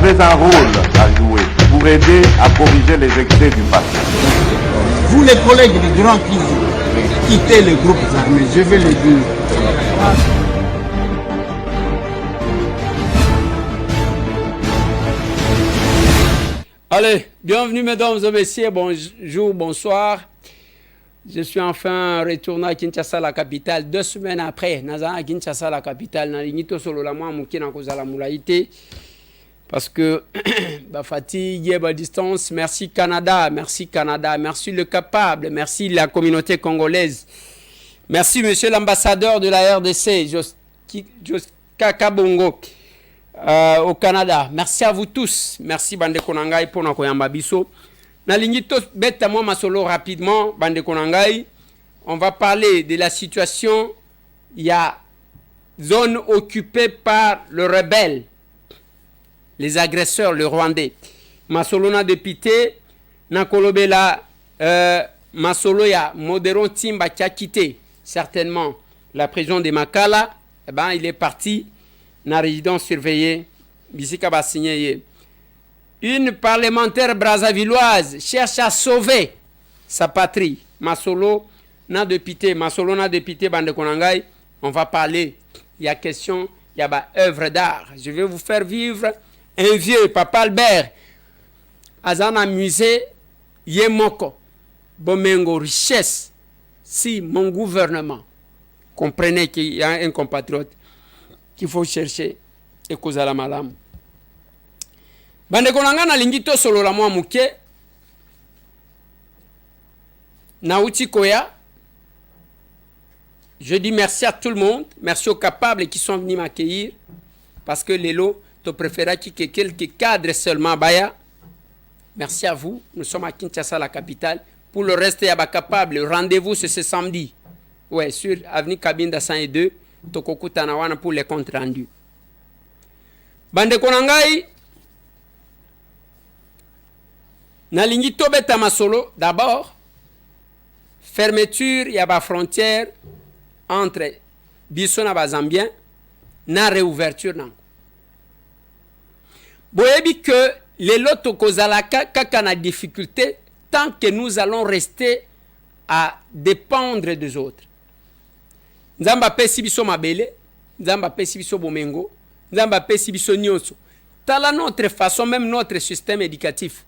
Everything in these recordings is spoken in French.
avez un rôle à jouer pour aider à corriger les excès du passé. Vous les collègues du Grand Kivu, quittez les groupes armés, je vais le dire. Allez, bienvenue mesdames et messieurs, bonjour, bonsoir. Je suis enfin retourné à Kinshasa, la capitale, 2 semaines après. Naza à Kinshasa, la capitale, na lingito solo la moi muki na kozala mulaité. Parce que bah fatigue, bah distance. Merci Canada, merci le capable, merci la communauté congolaise. Merci monsieur l'ambassadeur de la RDC, Kaka Bongo. Au Canada. Merci à vous tous. Merci Bande Konangai pour na koyamba biso. Na lingito beta moi masolo rapidement Bande Konangai. On va parler de la situation. Il y a zone occupée par le rebelle, les agresseurs, le Rwandais. Masolo na député na kolobela masolo ya Modéron Timba qui a quitté certainement la prison de Makala. Eh ben il est parti. Na résidence surveillée, Bisika va signer. Une parlementaire brazzavilloise cherche à sauver sa patrie. Masolo na député, Bande Konangai. On va parler. Il y a question, il y a œuvre d'art. Je vais vous faire vivre un vieux, Papa Albert. Azana musée, Yemoko, Bomengo, richesse. Si mon gouvernement, comprenez qu'il y a un compatriote qu'il faut chercher et causer la malam. Bande Konanga na lingito solo la moi muke na uti koya. Je dis merci à tout le monde, merci aux capables qui sont venus m'accueillir parce que les lots te préféra que quelques cadres seulement baya. Merci à vous. Nous sommes à Kinshasa, la capitale. Pour le reste, il y a capable. Rendez-vous ce samedi. Ouais, sur avenue Kabinda 102. Tokokutana wana pour les comptes rendus. Bande Konangai nalingi tobeta masolo. D'abord, fermeture, il y a ba frontière entre biso na bazambien na réouverture nan. Boyebi que les loto kozalaka kaka na difficulté tant que nous allons rester à dépendre des autres. Nzamba pesi biso mabele, Nzamba pesi biso bomengo, Nzamba pesi biso nyonso. Tala notre façon, même notre système éducatif.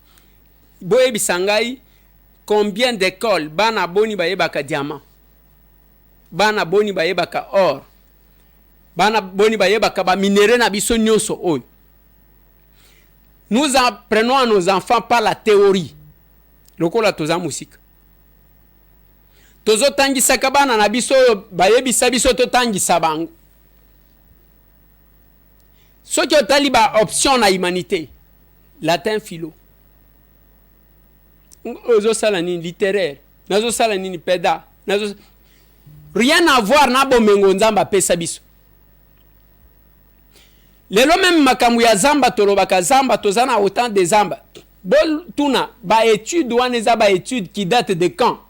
Boye bisangai, combien d'écoles, bana boni bayebaka diamant, bana boni bayebaka or, bana boni bayebaka ba minéraux na biso nyonso oy. Nous apprenons à nos enfants par la théorie. Lokola toza musique. Tozo tangisa kabana na biso bayebisa biso to tangisa bango. Soki otali ba option na humanité. Latin philo. Ozo sala ni littéraire. Nazo sala ni peda. Nazo rien à voir na bomengo nzamba pesa biso. Lelo même makamu ya zamba tolobaka zamba tozana autant de zamba. Bol tuna ba étude wana eza ba étude qui date de quand?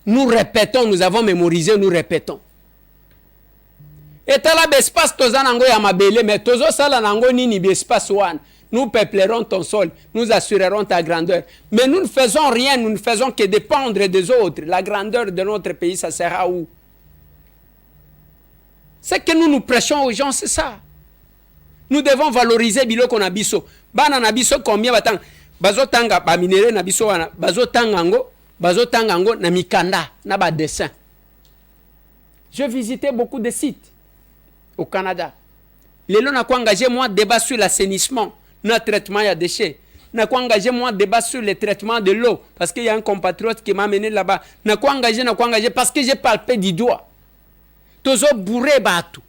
Nous répétons, nous avons mémorisé, nous répétons. Et là, l'espace tozanango ya mabele, mais tozo sala nango nini l'espace wan. Nous peuplerons ton sol, nous assurerons ta grandeur. Mais nous ne faisons rien, nous ne faisons que dépendre des autres. La grandeur de notre pays, ça sera où? C'est que nous prêchons aux gens, c'est ça. Nous devons valoriser biloko na biso. Bana na biso combien batang? Bazotanga ba minéraux na biso wana, bazotangango. Bazotangango na mikanda na ba dessin. Je visitais beaucoup de sites au Canada. Les gens n'ont engagé moi débat sur l'assainissement, notre traitement ya déchets. N'a pas engagé moi débat sur le traitement de l'eau parce qu'il y a un compatriote qui m'a mené là-bas. N'a pas engagé parce que j'ai palpé du doigt. Tozo bourré batu.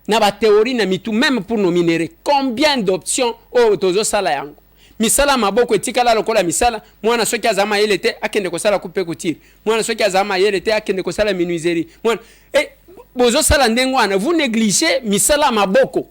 Na ba théorie na mitu même pour nos minéraux. Combien d'options oh tozo sala yango. Misala maboko etikala lokola misala mwana soki azama yelete akende kosala coupe couture mwana soki azama yelete akende kosala menuiserie mwana bozo sala ndengo wana vous négligez misala maboko.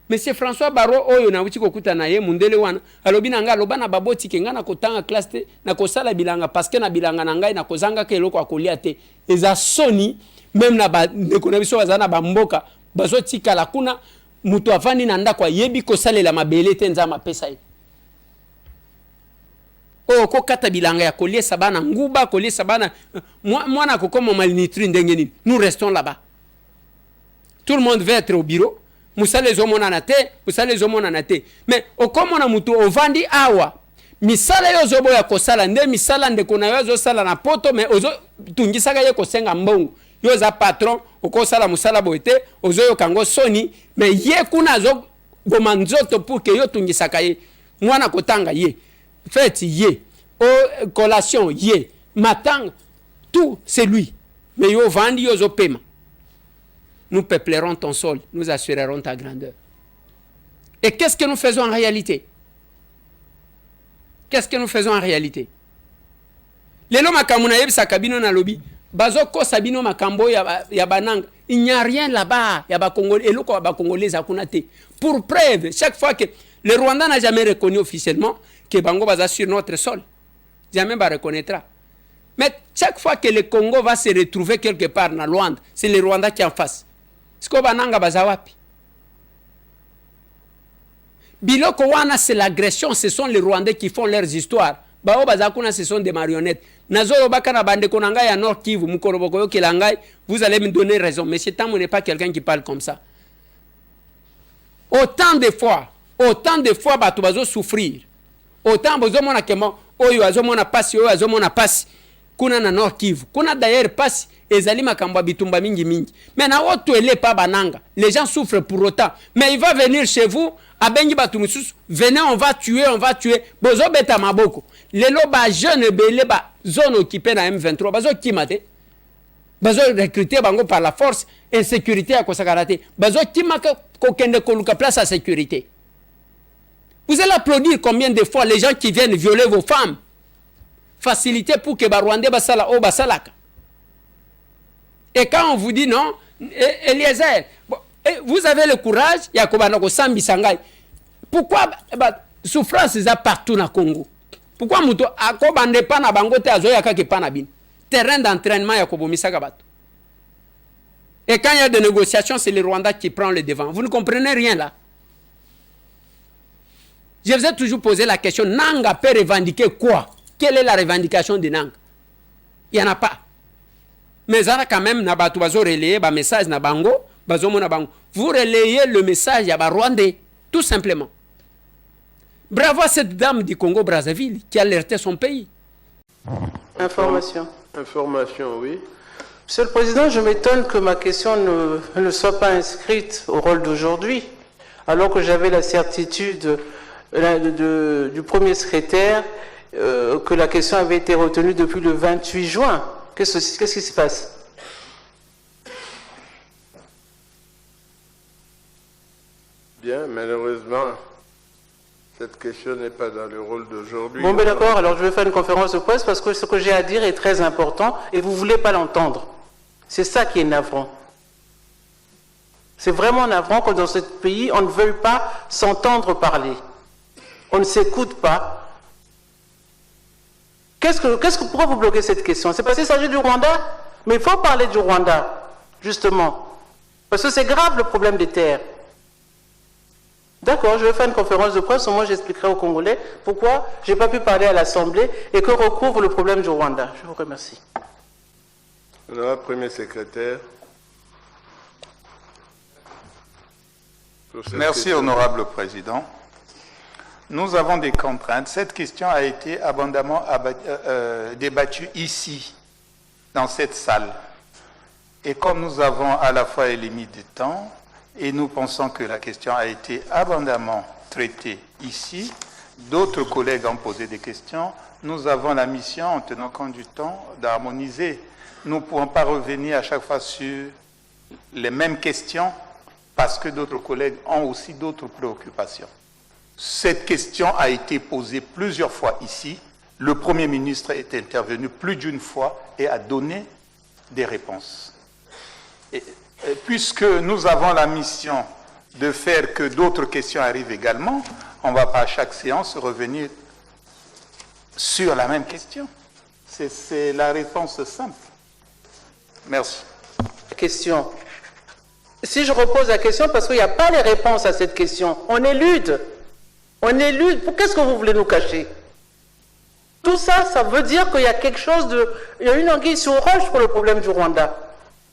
Monsieur François Barro oyo na wuti kokuta na ye mundele wana alobi na nga loba na baboti ke nga na kotanga classe te na kosala bilanga parce que na bilanga na ngai na kozanga ke eloko akolia te eza soni même na ba ndeko na biso bazana ba mboka bazo tika la kuna mutu afandi na ndako ayebi kosalela mabele te nzambe apesa ye. Oh, kokata bilanga ya koliesa bana nguba, koliesa bana mwana kokoma malnutri ndenge nini. Nous restons là-bas. Tout le monde veut être au bureau. Musale zomona na te, musale zomona na te. Mais okomona mutu ovandi awa. Misala yo zobo ya kosala nde misala ndeko na yo zo sala na poto, mais ozo tungisaka ye kosenga mbongo. Yo za patron okosala musala boete, ozo yo kango soni, mais ye kuna zo goma nzoto pour que yo tungisaka ye. Mwana kotanga ye. Fête ye. O collation ye. Matang, tout c'est lui. Mais yo vandi yo zo paiement. Nous peuplerons ton sol, nous assurerons ta grandeur. Et qu'est-ce que nous faisons en réalité? Qu'est-ce que nous faisons en réalité? Lelo makambo na yebisa kabino na lobi, bazoko sabino makambo ya bananga. Il n'y a rien là-bas, ya ba Congolais, eloko ba Congolais akuna te. Pour preuve, chaque fois que le Rwanda n'a jamais reconnu officiellement que Bango baza sur notre sol, jamais ba reconnaîtra. Mais chaque fois que le Congo va se retrouver quelque part dans Luanda, c'est le Rwanda qui est en face. Sko bananga baza wapi? Biloko wana c'est l'agression, ce sont les Rwandais qui font leurs histoires. Bao bazakuna ce sont des marionnettes. Nazoro bakana bande konanga ya Nord Kivu, mukoroboko yo kelangai, vous allez me donner raison. Mais c'est tant n'est pas quelqu'un qui parle comme ça. Autant de fois bato bazo souffrir. Autant bozo mona kemo, oyo azomona pasi, oyo azomona pasi. Kuna na Nord Kivu. Kuna d'ailleurs pasi ezali makambo bitumba mingi mingi. Mais na oto ele pa bananga. Les gens souffrent pour autant. Mais il va venir chez vous, abengi batu mususu, venez on va tuer. Bozo beta maboko. Lelo ba jeune belé ba zone occupée na M23, bazo kimate. Bazo recruter bango par la force et sécurité à kosakarate. Bazo kimaka kokende koluka place à sécurité. Vous allez applaudir combien de fois les gens qui viennent violer vos femmes. Facilité pour que Barwandais basala o basalaka. Et quand on vous dit non, Eliezer, vous avez le courage, Yakobanako Sambi Sangai. Pourquoi souffrance est partout na Congo? Pourquoi muto akobande pa na bangote azoyaka ke pa na bin? Terrain d'entraînement Yakobomisa Gabato. Et quand il y a des négociations, c'est le Rwanda qui prend le devant. Vous ne comprenez rien là. Je vous ai toujours posé la question, Nanga peut revendiquer quoi? Quelle est la revendication de Nanga? Il n'y en a pas. Mais ça quand même, Nabato bazo relayer ba message na bango, bazo mona bango. Vous relayez le message ya ba Rwandais, tout simplement. Bravo à cette dame du Congo-Brazzaville qui a alerté son pays. Information. Information, oui. Monsieur le Président, je m'étonne que ma question ne soit pas inscrite au rôle d'aujourd'hui, alors que j'avais la certitude du premier secrétaire que la question avait été retenue depuis le 28 juin. Qu'est-ce qui se passe? Bien, malheureusement, cette question n'est pas dans le rôle d'aujourd'hui. Bon, ben d'accord, alors je vais faire une conférence de presse parce que ce que j'ai à dire est très important et vous ne voulez pas l'entendre. C'est ça qui est navrant. C'est vraiment navrant que dans ce pays, on ne veuille pas s'entendre parler. On ne s'écoute pas. Pourquoi vous bloquez cette question? C'est parce qu'il s'agit du Rwanda? Mais il faut parler du Rwanda, justement. Parce que c'est grave le problème des terres. D'accord, je vais faire une conférence de presse, moi j'expliquerai aux Congolais pourquoi je n'ai pas pu parler à l'Assemblée et que recouvre le problème du Rwanda. Je vous remercie. Honorable Premier secrétaire. Merci, Honorable Président. Nous avons des contraintes. Cette question a été abondamment débattue ici, dans cette salle. Et comme nous avons à la fois une limite de temps, et nous pensons que la question a été abondamment traitée ici, d'autres collègues ont posé des questions, nous avons la mission, en tenant compte du temps, d'harmoniser. Nous ne pourrons pas revenir à chaque fois sur les mêmes questions, parce que d'autres collègues ont aussi d'autres préoccupations. Cette question a été posée plusieurs fois ici. Le Premier ministre est intervenu plus d'une fois et a donné des réponses. Et puisque nous avons la mission de faire que d'autres questions arrivent également, on ne va pas à chaque séance revenir sur la même question. C'est la réponse simple. Merci. Question. si je repose la question, parce qu'il n'y a pas les réponses à cette question, on élude. On élude. Qu'est-ce que vous voulez nous cacher? Tout ça, ça veut dire qu'il y a quelque chose de... Il y a une anguille sur roche pour le problème du Rwanda.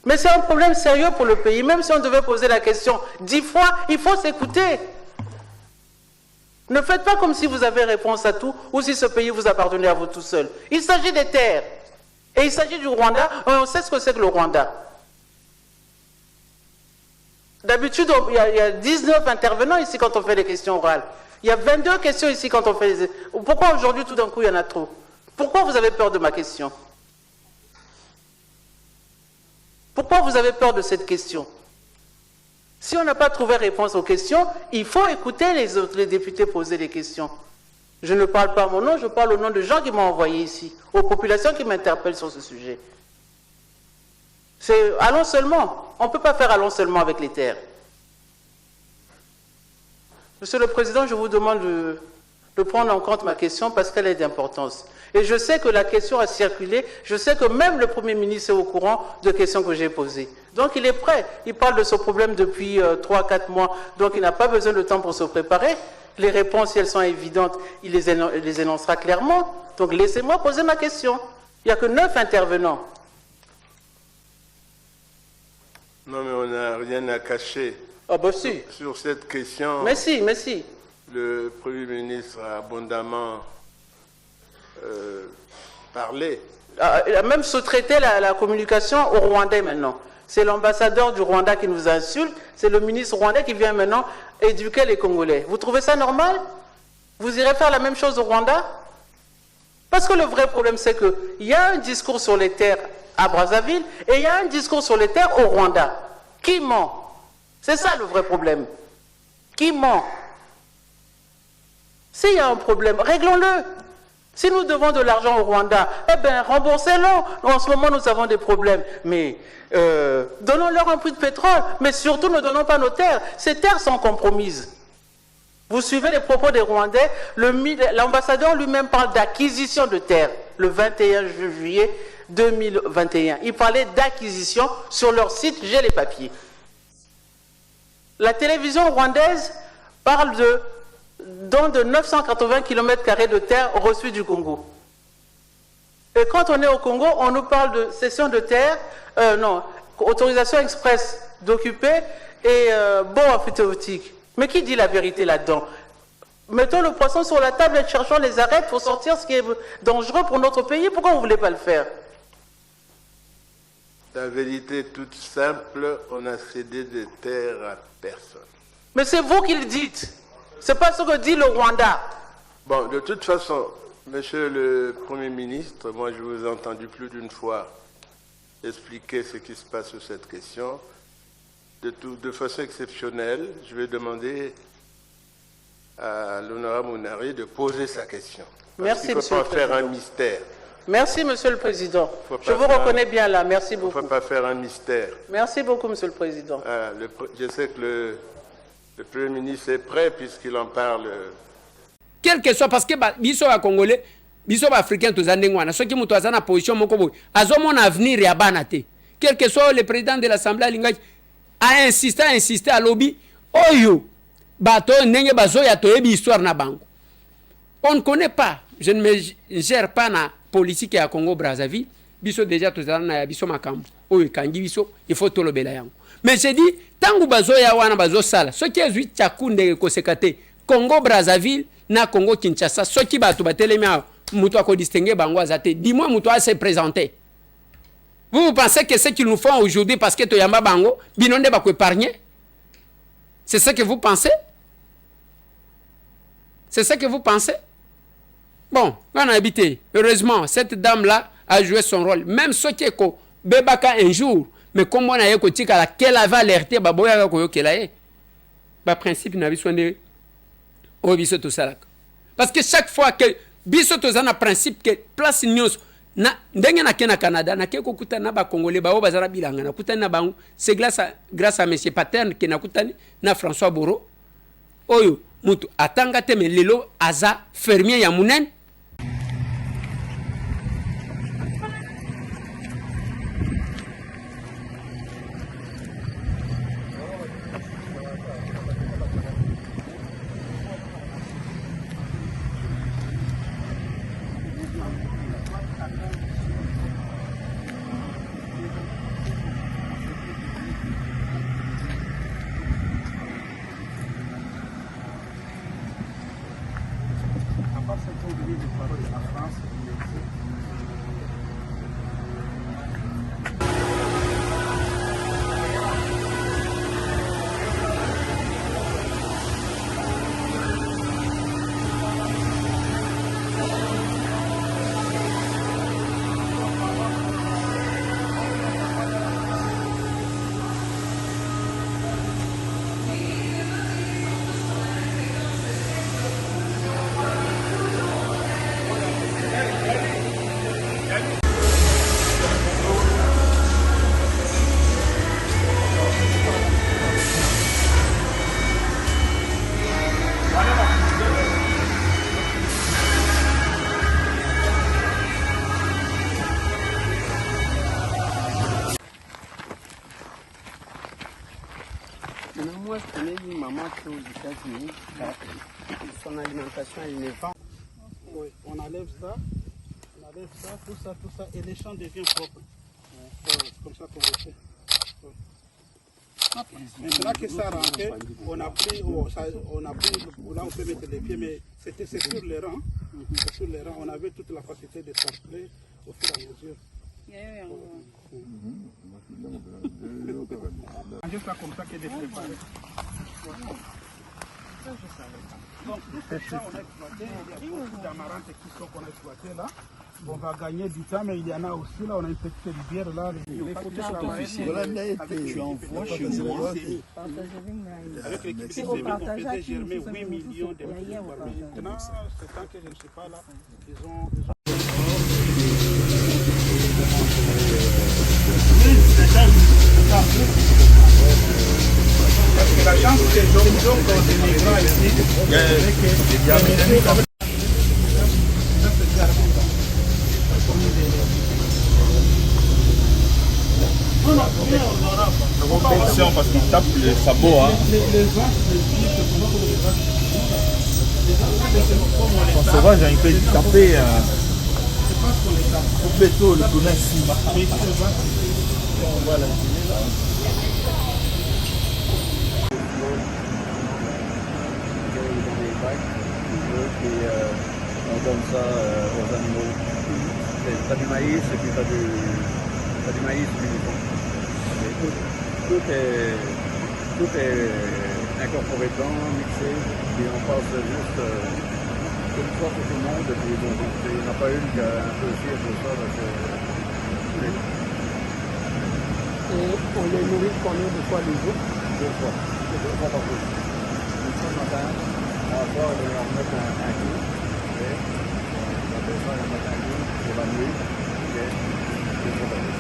Mais c'est un problème sérieux pour le pays. Même si on devait poser la question 10 fois, il faut s'écouter. Ne faites pas comme si vous avez réponse à tout ou si ce pays vous appartenait à vous tout seul. Il s'agit des terres. Et il s'agit du Rwanda. On sait ce que c'est que le Rwanda. D'habitude, il y a 19 intervenants ici quand on fait les questions orales. Il y a 22 questions ici quand on fait les... Pourquoi aujourd'hui, tout d'un coup, il y en a trop? Pourquoi vous avez peur de ma question? Pourquoi vous avez peur de cette question? Si on n'a pas trouvé réponse aux questions, il faut écouter les députés poser les questions. Je ne parle pas à mon nom, je parle au nom de gens qui m'ont envoyé ici, aux populations qui m'interpellent sur ce sujet. C'est allons seulement. On ne peut pas faire allons seulement avec les terres. Monsieur le Président, je vous demande de prendre en compte ma question parce qu'elle est d'importance. Et je sais que la question a circulé, je sais que même le Premier ministre est au courant de questions que j'ai posées. Donc il est prêt, il parle de ce problème depuis 3-4 mois, donc il n'a pas besoin de temps pour se préparer. Les réponses, si elles sont évidentes, il les énoncera clairement. Donc laissez-moi poser ma question. Il n'y a que 9 intervenants. Non, mais on n'a rien à cacher. Ah bah si. Sur cette question, Mais si. le Premier ministre a abondamment parlé. Il a même sous-traité la communication au Rwandais maintenant. C'est l'ambassadeur du Rwanda qui nous insulte, c'est le ministre rwandais qui vient maintenant éduquer les Congolais. Vous trouvez ça normal? Vous irez faire la même chose au Rwanda? Parce que le vrai problème, c'est qu'il y a un discours sur les terres à Brazzaville et il y a un discours sur les terres au Rwanda. Qui ment? C'est ça le vrai problème. Qui ment? S'il y a un problème, réglons-le. Si nous devons de l'argent au Rwanda, eh bien, remboursez-le. En ce moment, nous avons des problèmes. Mais donnons-leur un prix de pétrole. Mais surtout, ne donnons pas nos terres. Ces terres sont compromises. Vous suivez les propos des Rwandais. L'ambassadeur lui-même parle d'acquisition de terres le 21 juillet 2021. Il parlait d'acquisition sur leur site. J'ai les papiers. La télévision rwandaise parle de 980 km² de terre reçue du Congo. Et quand on est au Congo, on nous parle de cession de terre, autorisation express d'occuper et bon amphithéotique. Mais qui dit la vérité là-dedans? Mettons le poisson sur la table et cherchons les arêtes pour sortir ce qui est dangereux pour notre pays. Pourquoi vous ne voulez pas le faire? La vérité est toute simple, on a cédé des terres à personne. Mais c'est vous qui le dites. Ce n'est pas ce que dit le Rwanda. Bon, de toute façon, Monsieur le Premier ministre, moi je vous ai entendu plus d'une fois expliquer ce qui se passe sur cette question. De façon exceptionnelle, je vais demander à l'honorable Mounari de poser sa question. Merci, il ne faut pas faire un mystère. Merci, Monsieur le Président. Je vous reconnais bien là. Merci beaucoup. Il ne faut pas faire un mystère. Merci beaucoup, Monsieur le Président. Je sais que le Premier ministre est prêt puisqu'il en parle. Quel que soit, parce que biso ba Congolais, biso ba Africain tous andengwana, ceux qui mutu azana position moko boy, azo mon avenir ya banate. Quel que soit le président de l'Assemblée lingaki a insisté à lobby oyo bato ndenge bazo ya toyebi histoire na bango. On ne connaît pas, je ne me gère pas na politique ya Congo Brazzaville, biso déjà tous na ya biso makambo. Oyo kangi biso, il faut to lobela yango. Mais j'ai dit tangu bazo ya wana bazo sala, ce qui est zuit chakunde ko sekate Congo Brazzaville na Congo Kinshasa, ce qui bato batelemi mutu ko distinguer bango azate. Dis-moi mutu a se présenter. Vous pensez que ce qu'ils nous font aujourd'hui parce que toyamba bango binonde ba ko épargner? C'est ce que vous pensez? C'est ce que vous pensez? Bon, on a habité. Heureusement, cette dame-là a joué son rôle. Même ce qui est ko bebaka un jour, mais comme on a eu tika qu'elle avait alerté baboya ko yokela ba principe na biso ndé o biso to salak. Parce que chaque fois que biso to zana principe que place news na ndenge na kena Canada na keko kutana ba Congolais ba o bazara bilanga na kutana bango, c'est grâce à monsieur Paterne que na kutani na François Boro oyo mutu atanga te lelo aza fermier ya munen. je connais une maman qui est aux États-Unis. Son alimentation, elle ne vend. Oui, on enlève ça, tout ça, et les champs deviennent propres. C'est comme ça qu'on le fait. Maintenant que ça rentre, on a pris là on peut mettre les pieds, mais c'est sur les rangs. Sur les rangs, on avait toute la facilité de s'enfler au fur et à mesure. Juste là comme ça que de préparer. Donc, ça, on a exploité, il y a beaucoup d'amarantes qui sont qu'on a exploité là. On va gagner du temps, mais il y en a aussi là, on a une petite rivière là. Les photos sont officielles. Tu envoies chez moi. Avec l'équipe de Germain, on faisait germer 8 millions de mètres par maintenant, c'est tant que je ne suis pas là, ils ont... Parce que la chance que nous avons quand on est migrants ici, c'est que parce qu'il tape les sabots. Hein. En sauvage, il peut taper au béton, le connaît. Voilà. On donne ça aux animaux. T'as du maïs et puis t'as du maïs et du mouton. Tout est incorporé dedans, mixé, et on passe juste une fois pour tout le monde, et puis bon, il n'y en a pas une qui a un peu chier pour ça. Et on les nourrit combien de fois le jour? 2 fois. 2 fois par jour. Une fois le matin, on va voir, on va remettre un coup. On va descendre, on va mettre un coup pour la nuit. Et 2 fois par jour.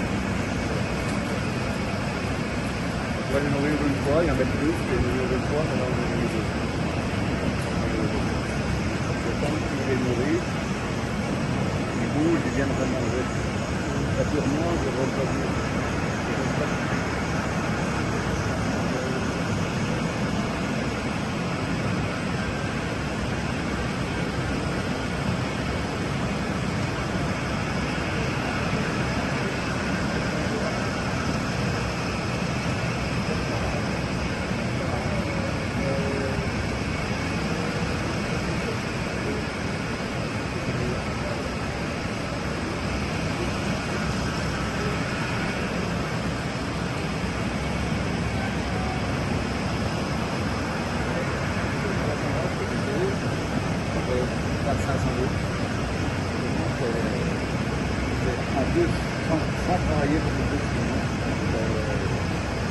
On va les nourrir une fois, il y en a plus, et les nourrir une fois, on va les nourrir 2 fois. Le temps qu'ils les nourrissent, ils bougent, ils viennent vraiment manger. Naturellement, je vais revenir.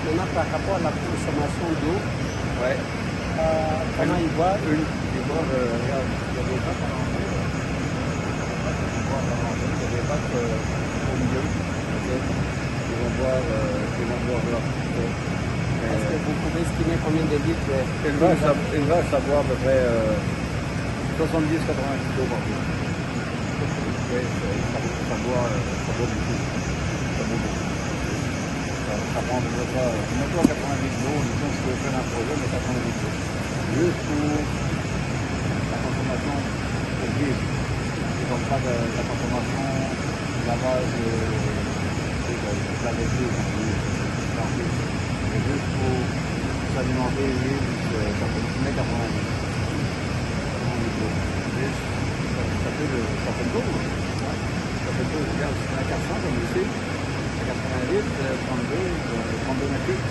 Maintenant, par rapport à la consommation d'eau, Ouais. comment ils voient Regarde, il y a des vaches à l'entrée. Il y a des vaches au milieu. Ils vont boire là. Est-ce que vous pouvez estimer combien de litres Une vache, ça boit à peu près 70-80 kilos par jour. Ça boit beaucoup. Ça prend pas 90 kilos, disons que je peux faire un projet, mais 90 kilos. Juste pour la consommation pour vivre. C'est comme ça que la consommation, lavage, la vaisselle, c'est juste pour s'alimenter et vivre, ça peut mettre 90 kilos. Ça fait le tour. Ça fait le tour, regarde, c'est à 400 comme ici. 88, 32 mètres cubes.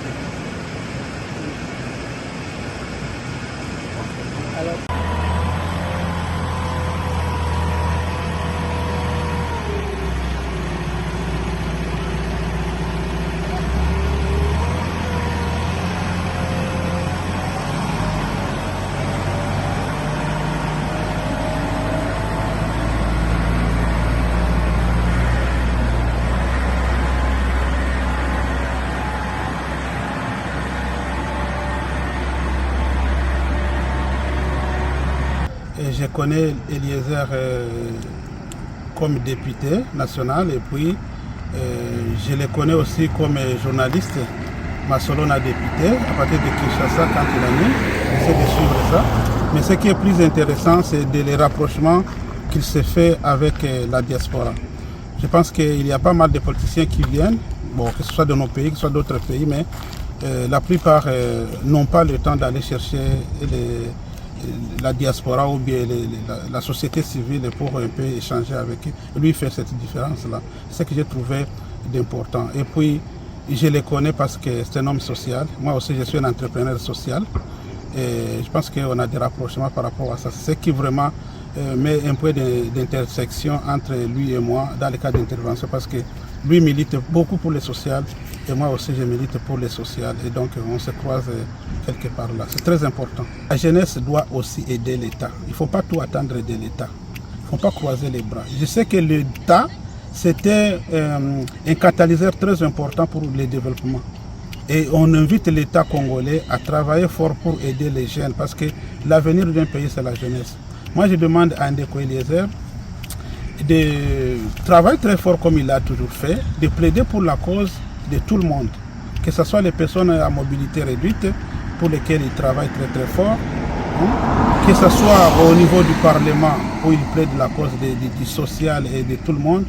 Alors, je connais Eliezer comme député national et puis je le connais aussi comme journaliste. Massolon a député, à partir de Kinshasa quand il a né, j'essaie de suivre ça. Mais ce qui est plus intéressant, c'est les rapprochements qu'il s'est fait avec la diaspora. Je pense qu'il y a pas mal de politiciens qui viennent, bon, que ce soit de nos pays, que ce soit d'autres pays, mais la plupart n'ont pas le temps d'aller chercher la diaspora ou bien la société civile pour un peu échanger avec eux. Lui, il fait cette différence-là. C'est ce que j'ai trouvé d'important. Et puis, je le connais parce que c'est un homme social. Moi aussi, je suis un entrepreneur social. Et je pense qu'on a des rapprochements par rapport à ça. C'est ce qui vraiment met un point d'intersection entre lui et moi dans le cas d'intervention, parce que lui milite beaucoup pour le social et moi aussi je milite pour le social, et donc on se croise quelque part là. C'est très important. La jeunesse doit aussi aider l'État. Il ne faut pas tout attendre de l'État. Il ne faut pas croiser les bras. Je sais que l'État, c'était un catalyseur très important pour le développement. Et on invite l'État congolais à travailler fort pour aider les jeunes, parce que l'avenir d'un pays, c'est la jeunesse. Moi, je demande à Ndeko Eliezer de travailler très fort comme il a toujours fait, de plaider pour la cause de tout le monde, que ce soit les personnes à mobilité réduite, pour lesquelles il travaille très très fort, que ce soit au niveau du Parlement, où il plaide la cause du social et de tout le monde.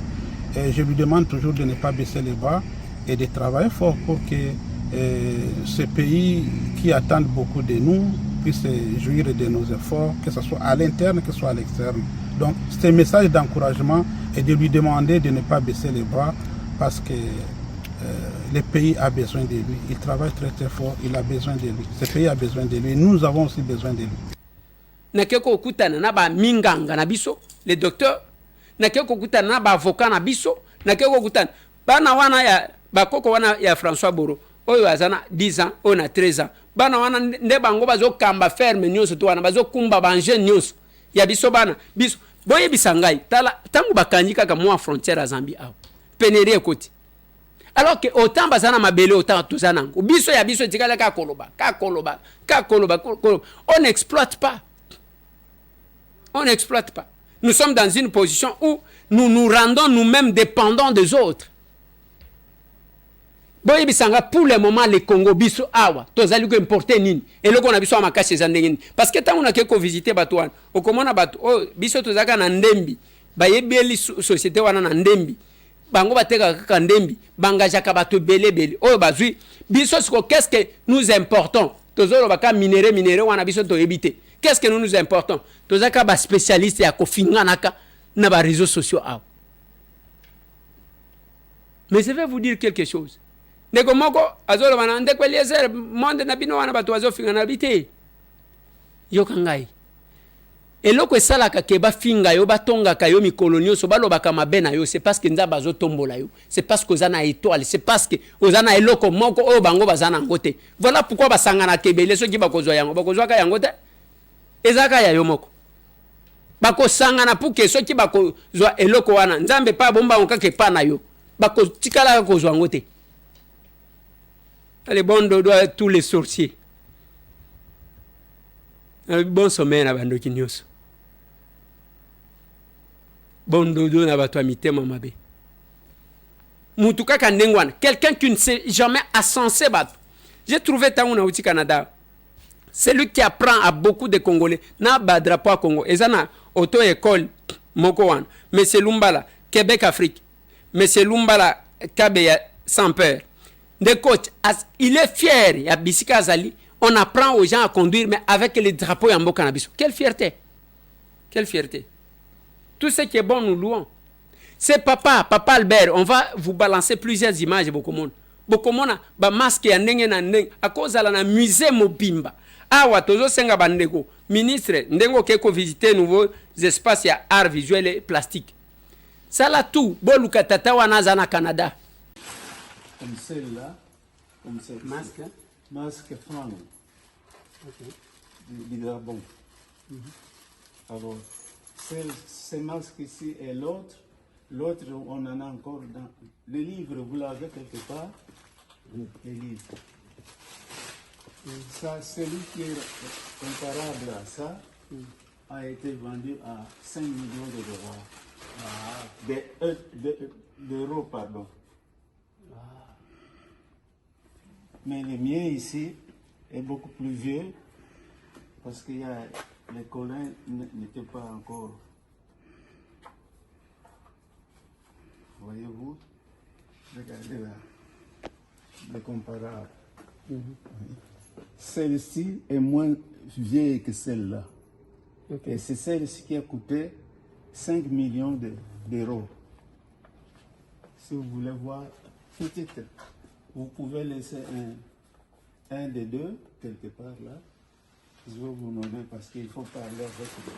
Et je lui demande toujours de ne pas baisser les bras et de travailler fort pour que ce pays qui attend beaucoup de nous puisse jouir de nos efforts, que ce soit à l'interne, que ce soit à l'externe. Donc c'est un message d'encouragement et de lui demander de ne pas baisser les bras, parce que le pays a besoin de lui. Il travaille très très fort, il a besoin de lui. Ce pays a besoin de lui. Nous avons aussi besoin de lui. Nakeko kutana na ba minganga na biso, les docteurs, nakeko kutana na ba avocat na biso, nakeko kutana bana wana ya bakoko wana ya François Boro. Oyo azana 10 ans, on a 13 ans. Bana wana nde bango bazo kamba ferme nyonso to wana bazo kumba banje nyonso. Ya biso bana, biso boye bisangai. Tala tangu bakanji kaka mwa frontière à Zambie awo. Pénérie côté. Alors que autant bazana mabele autant tozana. Biso ya biso tikala ka koloba. On n'exploite pas. On n'exploite pas. Nous sommes dans une position où nous nous rendons nous-mêmes dépendants des autres. Boye bisanga pour le moment le Congo biso awa tozali ko importer nini eloko na biso amakasi ezandengeni, parce que tant on a que visiter batouane o komona batu o biso tozaka na ndembi bayebeli société wana na ndembi bango bateka kaka ndembi bangajaka batu belebele o bazui biso siko. Qu'est-ce que nous importons? Tozolo baka minéré wana biso to ebité. Qu'est-ce que nous importons? Tozaka ba spécialiste ya kofinga naka na ba réseaux sociaux awa. Mais je vais vous dire quelque chose. Ndeko moko azolo bana Ndeko Eliezer monde na bino wana batu azofinga na bité yoka ngai eloko esalaka ke bafinga yo batonga ka yo mikolo nyonso balobaka mabe na yo, c'est parce que nzamba azotombola yo, c'est parce que ozana étoile, c'est parce que ozana eloko moko oyo bango bazana ngote. Voilà pourquoi basangana kebele soki bakozwa yango bakozwa ka yango te ezaka ya yo moko bakosangana pour que soki bakozwa eloko wana nzambe pa bomba okake pa na yo bakotikala kozwa ngote. Allez, bon dodo à tous les sorciers. Bon sommeil na bando kinyoso. Bon dodo na bato amité mamabe. Mutuka kandengwana, quelqu'un qui ne sait jamais ascenser bato. J'ai trouvé tant au Canada. C'est lui qui apprend à beaucoup de Congolais. Na ba drapeau à Congo. Ezana auto école Mokowan. Monsieur Lumbala, Québec Afrique. Monsieur Lumbala Kabeya sans peur. De coach, il est fier, il y a Bissika Azali, on apprend aux gens à conduire, mais avec les drapeaux et en beau cannabis. Quelle fierté! Quelle fierté! Tout ce qui est bon, nous louons. C'est papa Albert, on va vous balancer plusieurs images, beaucoup de monde. Beaucoup de monde a masque et à cause de la musée Mobimba. Ah, Watozo Senga Bandego, ministre, Ndengo Keko visiter nouveaux espaces, il y a art visuel et plastique. Ça là tout, Boluka Tatawa Nazana Canada. Comme celle-là, comme celle-ci. Masque, hein? Masque franc. Okay. Du Gabon. Alors, ce masque ici et l'autre, on en a encore dans le livre, vous l'avez quelque part, le livre. Ça, celui qui est comparable à ça, a été vendu à 5 millions de dollars. D'euros, pardon. Mais le mien ici est beaucoup plus vieux parce que les collins n'étaient pas encore. Voyez-vous? Regardez là, le comparable. Celle-ci est moins vieille que celle-là. Et c'est celle-ci qui a coûté 5 millions d'euros. Si vous voulez voir, petite, vous pouvez laisser un des deux, quelque part là. Je vais vous nommer parce qu'il faut parler avec eux.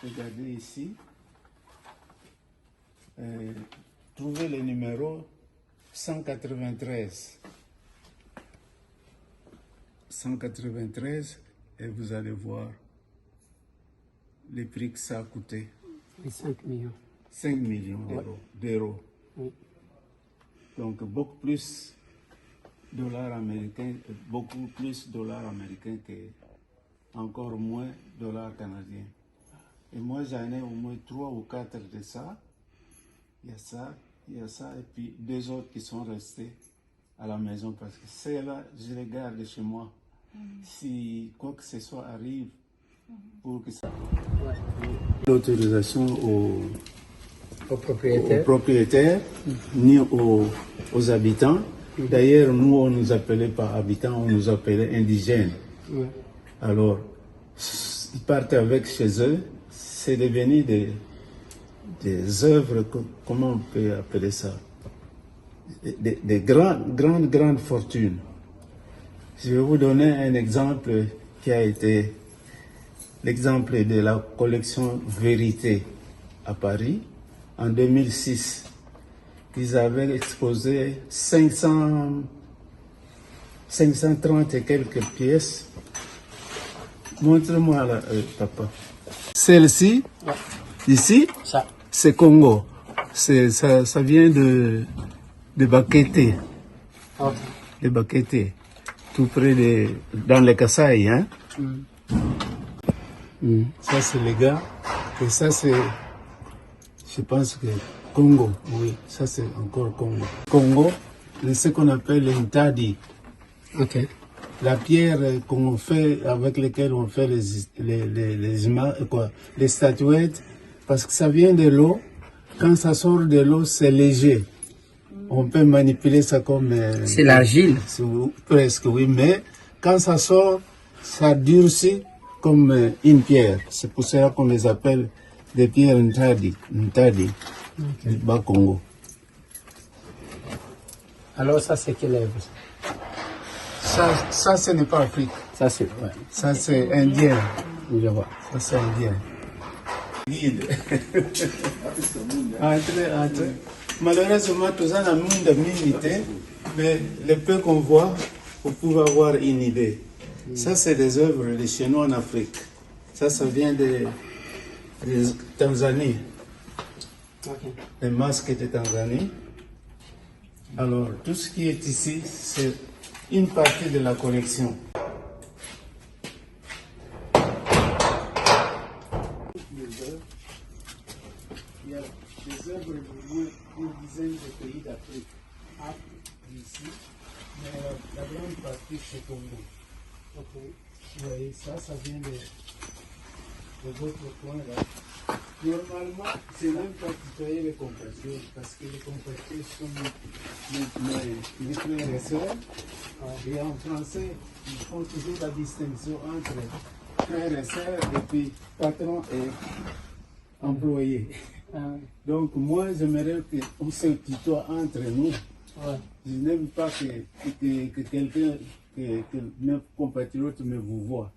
Regardez ici. Trouvez le numéro 193. 193 et vous allez voir les prix que ça a coûté. Les 5 millions. 5 millions d'euros. Oui. Donc beaucoup plus dollars américains que encore moins dollars canadiens. Et moi j'en ai au moins 3 ou 4 de ça. Il y a ça et puis 2 autres qui sont restés à la maison parce que c'est là, je les garde chez moi. Si quoi que ce soit arrive, pour que ça. L'autorisation aux propriétaires ni aux habitants. D'ailleurs, nous, on ne nous appelait pas habitants, on nous appelait indigènes. Alors, ils partent avec chez eux, c'est devenu des œuvres, comment on peut appeler ça? Des grandes fortunes. Je vais vous donner un exemple qui a été l'exemple de la collection Vérité à Paris en 2006. Ils avaient exposé 530 et quelques pièces. Montre-moi là, papa. Celle-ci, ici, c'est Congo. Ça vient de Bakété. De Bakété. Tout près dans les Kasaï, hein. Ça c'est les gars. Et ça c'est, je pense que Congo. Oui, ça c'est encore Congo. Congo, c'est ce qu'on appelle l'intadi. Ok. La pierre qu'on fait, avec laquelle on fait les statuettes, parce que ça vient de l'eau. Quand ça sort de l'eau, c'est léger. On peut manipuler ça comme... c'est l'argile. Presque, oui, mais quand ça sort, ça durcit comme une pierre. C'est pour ça qu'on les appelle des pierres Ntadi, du bas Congo. Alors ça, c'est quelle œuvre? Ça, ce n'est pas Afrique. Ça, c'est... Ouais. Ça, c'est indien. Je vois. Ça, c'est indien. Guide. Entrez. Malheureusement, tout ça n'a monde milité, mais le peu qu'on voit, pour pouvoir avoir une idée. Ça, c'est des œuvres de chez nous en Afrique. Ça vient de Tanzanie. Okay. Les masques de Tanzanie. Alors, tout ce qui est ici, c'est une partie de la collection. Il y a des œuvres d'une dizaine de pays d'Afrique. Ici, mais la grande partie c'est Congo. Okay. Vous voyez, ça vient de votre coin là. Normalement, c'est même pas qu'il paye les compatriotes, parce que les compatriotes sont mes frères et sœurs. Et en français, ils font toujours la distinction entre frères et sœurs, et puis patron et employé. Donc moi, j'aimerais qu'on se tutoie entre nous. Je n'aime pas que quelqu'un, que mes compatriotes me vous voient.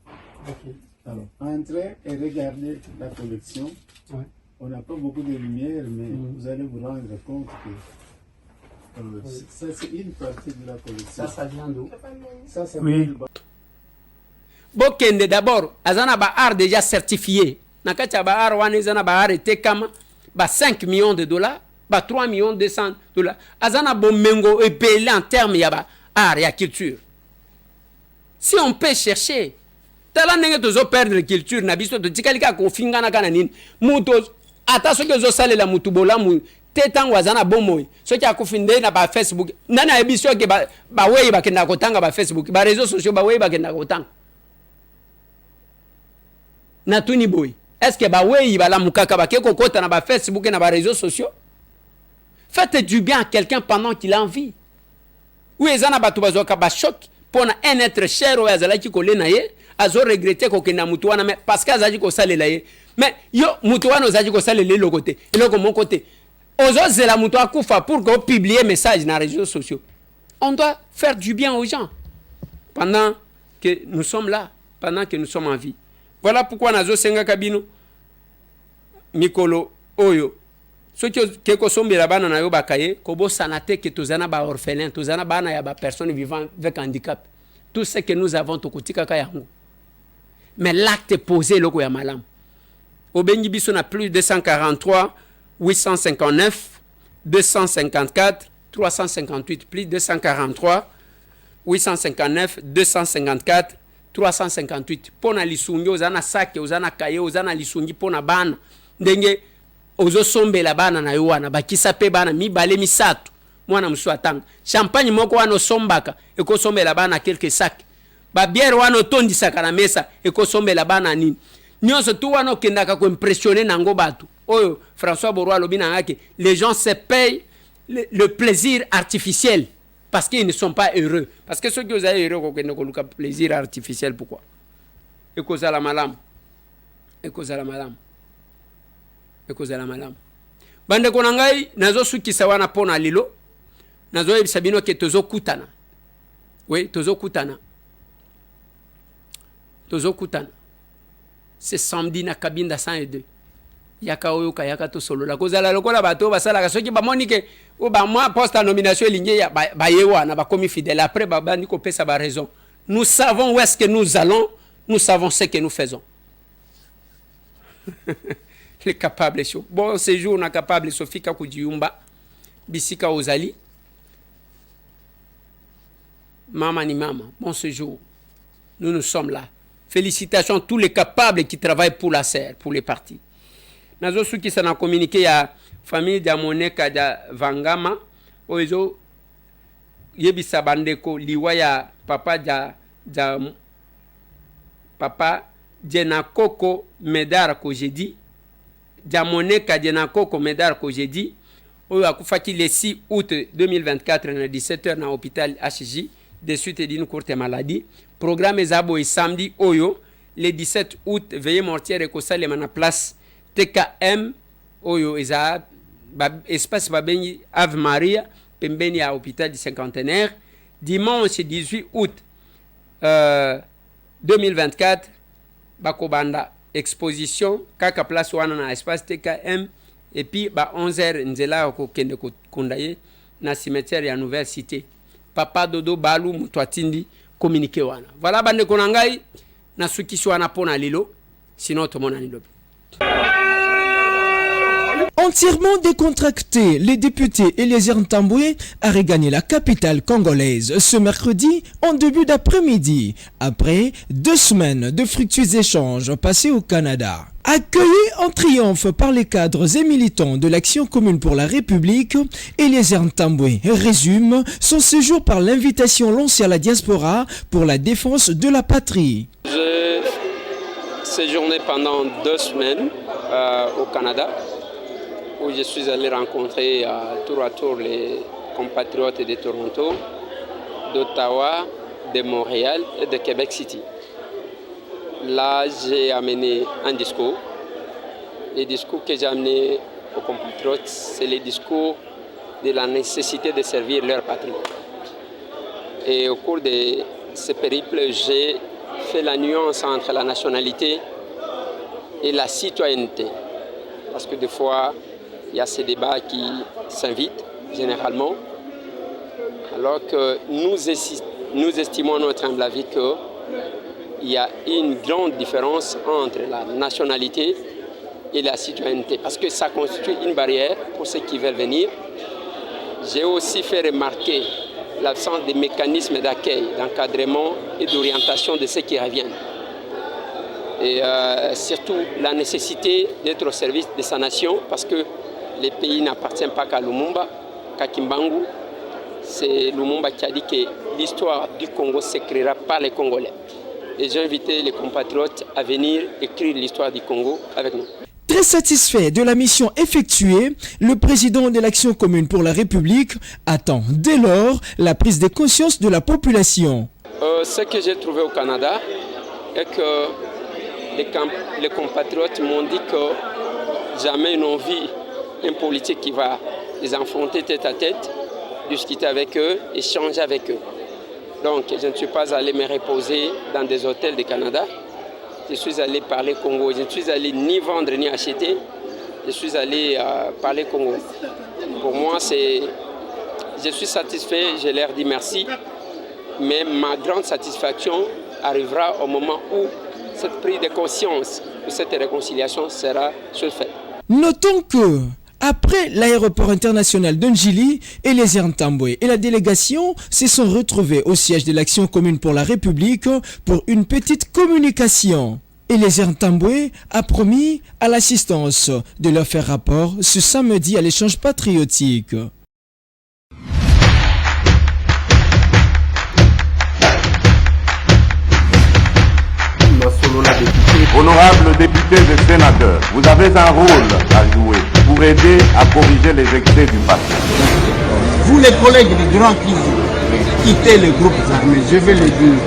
Okay. Alors, entrez et regardez la collection. Ouais. On n'a pas beaucoup de lumière, mais vous allez vous rendre compte que ça, c'est une partie de la collection. Ça vient d'où? Ça vient du bas. Bokende d'abord, azana ba art déjà certifié. Nakati ba art wana azana ba art était comme 5 millions de dollars, 3 millions 200 dollars. Azana bon mengo et payé en termes ya ba art ya culture. Si on peut chercher tala ndenge tozo perdre culture na biso totikali kaka kofingana kana nini mutu ata soki ozosalela mutu bolamu te ntango aza na bomoi soki akufi nde na bafacebook nani ayebi soki bawei bakendaka kotanga bafacebook bareseau sociaux bawei bakendaka kotanga natuni boye est-ce que bawei balamukaka bake kokota na bafacebook na bareseau sociaux? Faites du bien à quelqu'un pendant qu'il a envie. Oui, ils ont battu un choc pour un être cher ou azalaki kolena ye, azo regretter ko kena mutuana mais parce que azali ko salela ye. Mais yo mutuana ozali ko salela le côté et le mon côté. Ozo zela mutua kufa pour qu'on publier message dans les réseaux sociaux. On doit faire du bien aux gens pendant que nous sommes là, pendant que nous sommes en vie. Voilà pourquoi nazo senga kabino mikolo oyo. Ce qui sombela bana na yo bakaye kobo sanate que tozana ba orphelin tozana bana ya ba personnes vivant avec handicap tout ce que nous avons tokotika ka yango mais l'acte posé loko ya malam obengi biso na plus 243 859 254 358 plus 243 859 254 358 pona lisungi ozana sake ozana kaye ozana lisungi pona bana ndenge ozo sombela bana na yo wana bakisa pe bana mibale misatu mwana musu atanga champagne moko wana sombaka eko sombela bana quelques sacs ba bière wana tondisaka na mesa eko sombela bana nini nyonso tu wana okendaka ko impressionner nango batu oyo François Borrois lobina ngake les gens se payent le plaisir artificiel parce qu'ils ne sont pas heureux parce que ceux qui ont heureux ko kende ko luka plaisir artificiel pourquoi eko zala malam eko zala malam ekozala malamu bande ko nangai nazo sukisa wana pona lilo nazo yebisa bino ke tozo kutana oui tozo kutana c'est samedi na Kabinda 102 yaka oyo kayaka to solo la kozala lokola bato basala soki ba monike o ba moi poste nomination lignée ya ba yewa na ba komi fidèle après ba bandi ko pesa ba raison nous savons où est-ce que nous allons nous savons ce que nous faisons. Les capables chaud. Bon séjour na capable Sofika Kujiumba bisika ozali mama ni mama bon séjour nous sommes là félicitations à tous les capables qui travaillent pour la serre pour les partis nazo suki sana communiqué ya famille de Moneka da Vangama ozo yebisa bandeko liwa ya papa da papa Jenakoko Medar ko jeudi Diamoneka Dienakoko Medar ko jeudi oyo akufaki le 6 août 2024 na 17h na hôpital HJ de suite d'une courte maladie programme ezabo et samedi oyo le 17 août veillée mortière ko salema na place TKM oyo eza espace babengi Ave Maria pembeni ya hôpital du cinquantenaire dimanche 18 août 2024 bakobanda exposition kaka place wana na espace TKM et puis ba 11h nzela ko kende ko kondaye na cimetière ya Nouvelle Cité papa Dodo Balu mutwatindi communiqué wana voilà bande konangai na sukisho wana pona lilo sinon to mona nilobi. Entièrement décontracté, les députés Eliezer Ntambwe a regagné la capitale congolaise ce mercredi en début d'après-midi, après 2 semaines de fructueux échanges passés au Canada. Accueilli en triomphe par les cadres et militants de l'Action commune pour la République, Eliezer Ntambwe résume son séjour par l'invitation lancée à la diaspora pour la défense de la patrie. J'ai séjourné pendant 2 semaines au Canada, où je suis allé rencontrer tour à tour les compatriotes de Toronto, d'Ottawa, de Montréal et de Québec City. Là, j'ai amené un discours. Les discours que j'ai amenés aux compatriotes, c'est les discours de la nécessité de servir leur patrie. Et au cours de ce périple, j'ai fait la nuance entre la nationalité et la citoyenneté. Parce que des fois, il y a ces débats qui s'invitent généralement, alors que nous estimons notre humble avis qu'il y a une grande différence entre la nationalité et la citoyenneté, parce que ça constitue une barrière pour ceux qui veulent venir. J'ai aussi fait remarquer l'absence de mécanismes d'accueil, d'encadrement et d'orientation de ceux qui reviennent. et surtout la nécessité d'être au service de sa nation parce que les pays n'appartiennent pas qu'à Lumumba, qu'à Kimbangu. C'est Lumumba qui a dit que l'histoire du Congo s'écrira par les Congolais. Et j'ai invité les compatriotes à venir écrire l'histoire du Congo avec nous. Très satisfait de la mission effectuée, le président de l'Action commune pour la République attend dès lors la prise de conscience de la population. Ce que j'ai trouvé au Canada est que les compatriotes m'ont dit que jamais ils n'ont vu un politique qui va les affronter tête à tête, discuter avec eux, échanger avec eux. Donc je ne suis pas allé me reposer dans des hôtels du Canada. Je suis allé parler Congo. Je ne suis allé ni vendre ni acheter. Je suis allé parler Congo. Pour moi, je suis satisfait. Je leur dis merci. Mais ma grande satisfaction arrivera au moment où cette prise de conscience, cette réconciliation sera chose faite. Notons que après l'aéroport international de Njili, Eliezer Ntambwe et la délégation se sont retrouvés au siège de l'Action commune pour la République pour une petite communication. Eliezer Ntambwe a promis à l'assistance de leur faire rapport ce samedi à l'échange patriotique. Honorables députés et sénateurs, vous avez un rôle à jouer pour aider à corriger les excès du passé. Vous les collègues du Grand Kivu, quittez les groupes armés, je vais le dire.